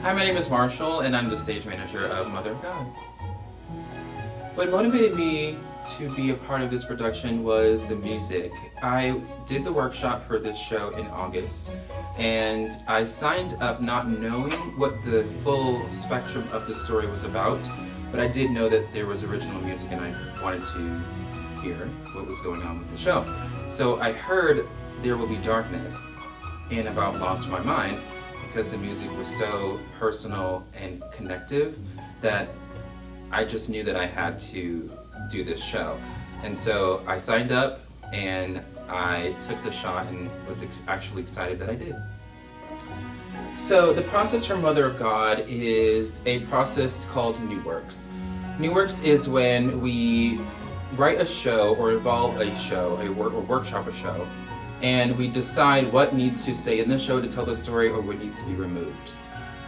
Hi, my name is Marshall, and I'm the stage manager of Mother of God. What motivated me to be a part of this production was the music. I did the workshop for this show in August, and I signed up not knowing what the full spectrum of the story was about, but I did know that there was original music and I wanted to hear what was going on with the show. So I heard There Will Be Darkness and about Lost My Mind because the music was so personal and connective that I just knew that I had to do this show. And so I signed up and I took the shot and was actually excited that I did. So the process for Mother of God is a process called New Works. New Works is when we write a show or evolve a show, or workshop a show, and we decide what needs to stay in the show to tell the story or what needs to be removed.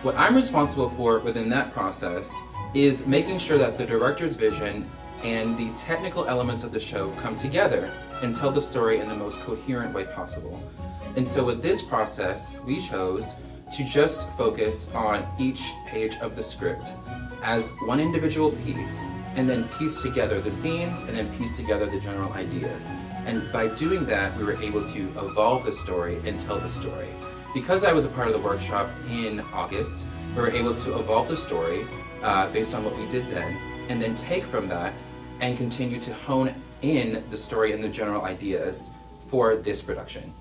What I'm responsible for within that process is making sure that the director's vision and the technical elements of the show come together and tell the story in the most coherent way possible. And so with this process, we chose to just focus on each page of the script as one individual piece, and then piece together the scenes and then piece together the general ideas. And by doing that, we were able to evolve the story and tell the story. Because I was a part of the workshop in August, we were able to evolve the story based on what we did then, and then take from that and continue to hone in the story and the general ideas for this production.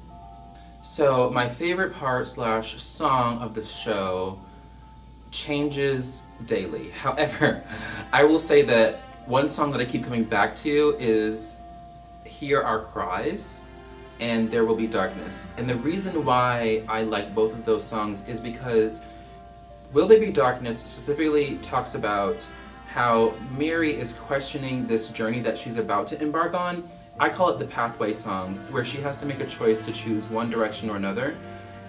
So my favorite part / song of the show changes daily. However, I will say that one song that I keep coming back to is Hear Our Cries and There Will Be Darkness. And the reason why I like both of those songs is because Will There Be Darkness specifically talks about how Mary is questioning this journey that she's about to embark on. I call it the pathway song, where she has to make a choice to choose one direction or another.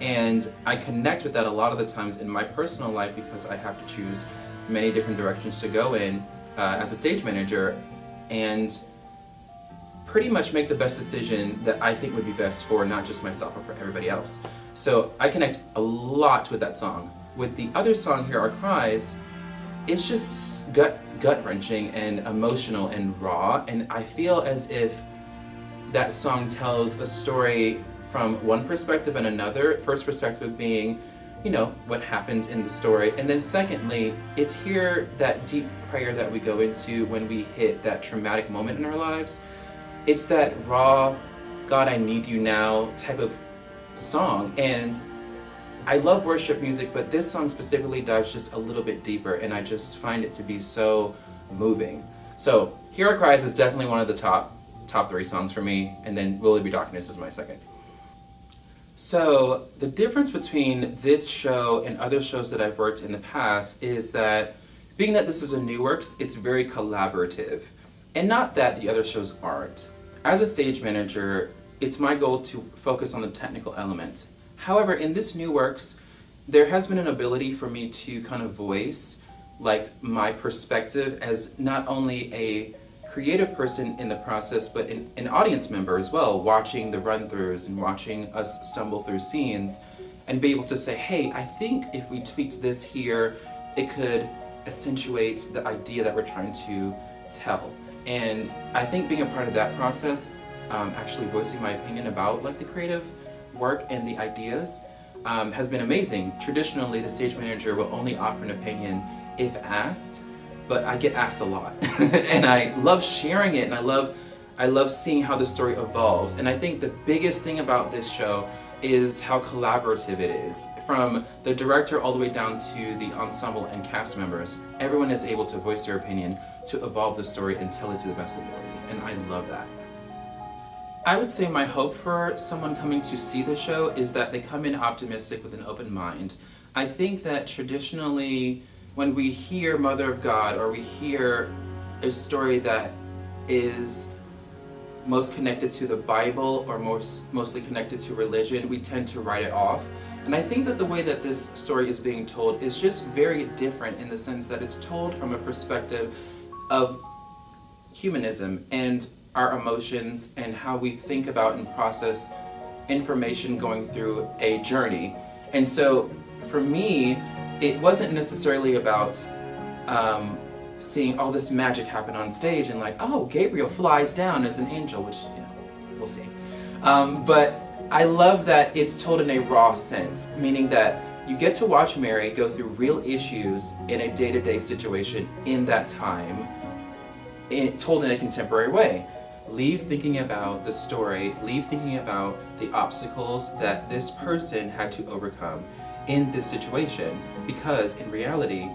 And I connect with that a lot of the times in my personal life because I have to choose many different directions to go in as a stage manager and pretty much make the best decision that I think would be best for not just myself but for everybody else. So I connect a lot with that song. With the other song, Hear Our Cries, it's just gut-wrenching and emotional and raw, and I feel as if that song tells a story from one perspective and another. First perspective being, what happens in the story, and then secondly, it's here that deep prayer that we go into when we hit that traumatic moment in our lives. It's that raw, God, I need you now type of song. And I love worship music, but this song specifically dives just a little bit deeper, and I just find it to be so moving. So Hear Our Cries is definitely one of the top 3 songs for me, and then Will There Be Darkness is my second. So the difference between this show and other shows that I've worked in the past is that being that this is a New Works, it's very collaborative. And not that the other shows aren't. As a stage manager, it's my goal to focus on the technical elements. However, in this New Works, there has been an ability for me to kind of voice my perspective as not only a creative person in the process, but an audience member as well, watching the run-throughs and watching us stumble through scenes and be able to say, hey, I think if we tweaked this here, it could accentuate the idea that we're trying to tell. And I think being a part of that process, actually voicing my opinion about the creative work and the ideas has been amazing. Traditionally, the stage manager will only offer an opinion if asked, but I get asked a lot. And I love sharing it, and I love seeing how the story evolves. And I think the biggest thing about this show is how collaborative it is. From the director all the way down to the ensemble and cast members, everyone is able to voice their opinion to evolve the story and tell it to the best ability, and I love that. I would say my hope for someone coming to see the show is that they come in optimistic with an open mind. I think that traditionally, when we hear Mother of God or we hear a story that is most connected to the Bible or mostly connected to religion, we tend to write it off. And I think that the way that this story is being told is just very different in the sense that it's told from a perspective of humanism and our emotions and how we think about and process information going through a journey. And so for me, it wasn't necessarily about seeing all this magic happen on stage and like, oh, Gabriel flies down as an angel, which, we'll see. But I love that it's told in a raw sense, meaning that you get to watch Mary go through real issues in a day-to-day situation in that time, told in a contemporary way. Leave thinking about the story, leave thinking about the obstacles that this person had to overcome in this situation, because in reality,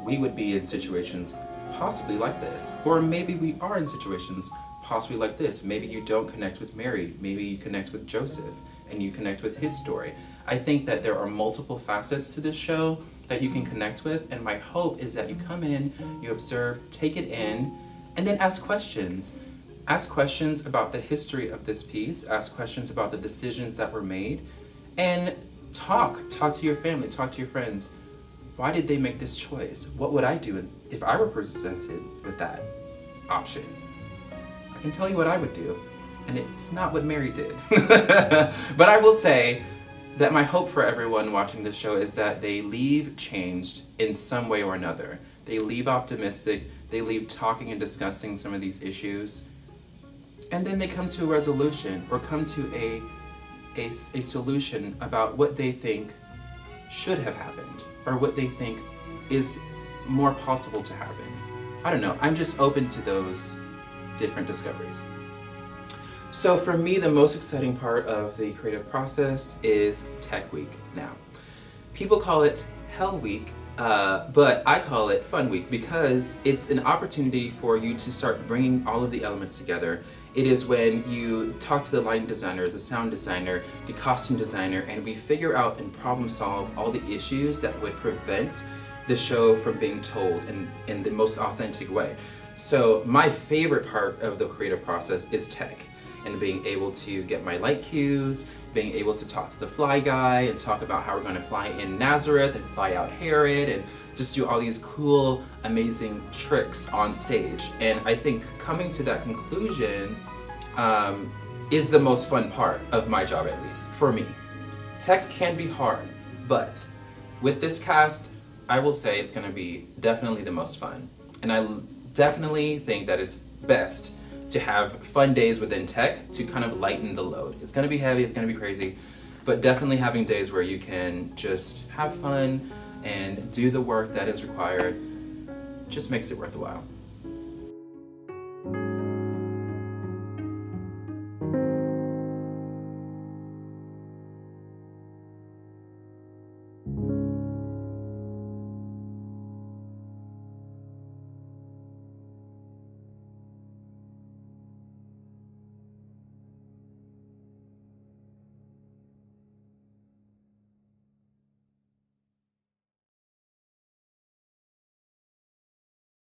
we would be in situations possibly like this, or maybe we are in situations possibly like this. Maybe you don't connect with Mary, maybe you connect with Joseph, and you connect with his story. I think that there are multiple facets to this show that you can connect with, and my hope is that you come in, you observe, take it in, and then ask questions. Ask questions about the history of this piece, ask questions about the decisions that were made, and talk to your family, talk to your friends. Why did they make this choice? What would I do if I were presented with that option? I can tell you what I would do, and it's not what Mary did. But I will say that my hope for everyone watching this show is that they leave changed in some way or another. They leave optimistic, they leave talking and discussing some of these issues, and then they come to a resolution or come to a solution about what they think should have happened or what they think is more possible to happen. I don't know, I'm just open to those different discoveries. So for me, the most exciting part of the creative process is Tech Week now. People call it Hell Week, but I call it Fun Week because it's an opportunity for you to start bringing all of the elements together. It is when you talk to the lighting designer, the sound designer, the costume designer, and we figure out and problem solve all the issues that would prevent the show from being told in the most authentic way. So my favorite part of the creative process is tech, and being able to get my light cues, being able to talk to the fly guy and talk about how we're going to fly in Nazareth and fly out Herod and just do all these cool, amazing tricks on stage. And I think coming to that conclusion is the most fun part of my job, at least for me. Tech can be hard, but with this cast, I will say it's going to be definitely the most fun. And I definitely think that it's best to have fun days within tech to kind of lighten the load. It's gonna be heavy, it's gonna be crazy, but definitely having days where you can just have fun and do the work that is required just makes it worth the while.